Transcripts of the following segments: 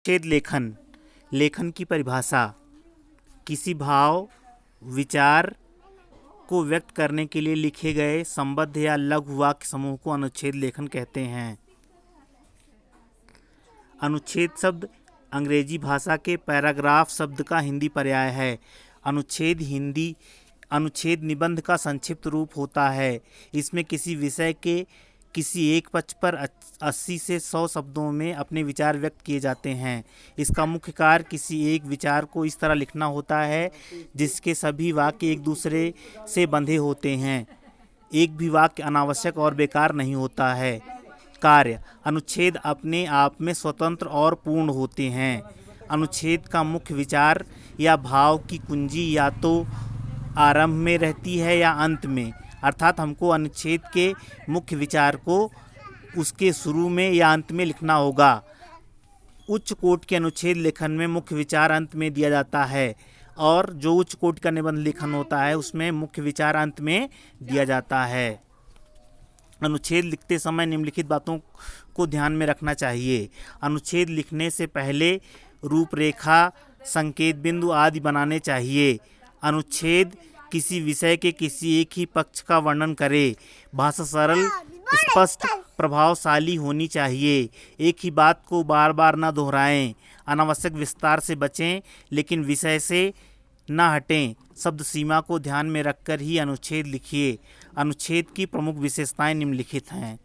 अनुच्छेद लेखन। लेखन की परिभाषा किसी भाव विचार को व्यक्त करने के लिए लिखे गए संबद्ध या लघु वाक्य समूह को अनुच्छेद लेखन कहते हैं। अनुच्छेद शब्द अंग्रेजी भाषा के पैराग्राफ शब्द का हिंदी पर्याय है। अनुच्छेद निबंध का संक्षिप्त रूप होता है। इसमें किसी विषय के किसी एक पक्ष पर 80 से 100 शब्दों में अपने विचार व्यक्त किए जाते हैं। इसका मुख्य कार्य किसी एक विचार को इस तरह लिखना होता है जिसके सभी वाक्य एक दूसरे से बंधे होते हैं। एक भी वाक्य अनावश्यक और बेकार नहीं होता है। कार्य अनुच्छेद अपने आप में स्वतंत्र और पूर्ण होते हैं। अनुच्छेद का मुख्य विचार या भाव की कुंजी या तो आरंभ में रहती है या अंत में, अर्थात हमको अनुच्छेद के मुख्य विचार को उसके शुरू में या अंत में लिखना होगा। उच्च कोटि के अनुच्छेद लेखन में मुख्य विचार अंत में दिया जाता है और जो उच्च कोटि का निबंध लेखन होता है उसमें मुख्य विचार अंत में दिया जाता है। अनुच्छेद लिखते समय निम्नलिखित बातों को ध्यान में रखना चाहिए। अनुच्छेद लिखने से पहले रूपरेखा, संकेत बिंदु आदि बनाने चाहिए। अनुच्छेद किसी विषय के किसी एक ही पक्ष का वर्णन करे। भाषा सरल, स्पष्ट, प्रभावशाली होनी चाहिए। एक ही बात को बार बार न दोहराएं। अनावश्यक विस्तार से बचें लेकिन विषय से न हटें। शब्द सीमा को ध्यान में रखकर ही अनुच्छेद लिखिए। अनुच्छेद की प्रमुख विशेषताएं निम्नलिखित हैं।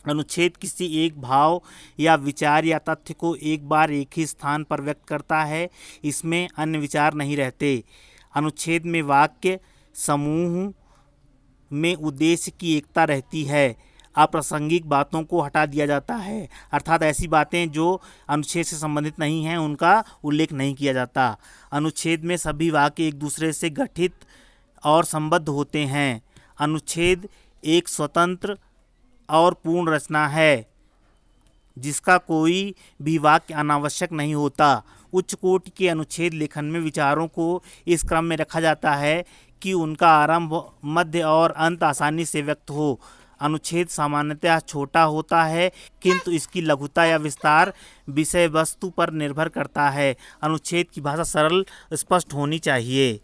अनुच्छेद किसी एक भाव या विचार या तथ्य को एक बार एक ही स्थान पर व्यक्त करता है। इसमें अन्य विचार नहीं रहते। अनुच्छेद में वाक्य समूह में उद्देश्य की एकता रहती है। अप्रासंगिक बातों को हटा दिया जाता है, अर्थात ऐसी बातें जो अनुच्छेद से संबंधित नहीं हैं उनका उल्लेख नहीं किया जाता। अनुच्छेद में सभी वाक्य एक दूसरे से गठित और संबद्ध होते हैं। अनुच्छेद एक स्वतंत्र और पूर्ण रचना है जिसका कोई भी वाक्य अनावश्यक नहीं होता। उच्च कोटि के अनुच्छेद लेखन में विचारों को इस क्रम में रखा जाता है कि उनका आरंभ, मध्य और अंत आसानी से व्यक्त हो। अनुच्छेद सामान्यतः छोटा होता है किंतु इसकी लघुता या विस्तार विषय वस्तु पर निर्भर करता है। अनुच्छेद की भाषा सरल, स्पष्ट होनी चाहिए।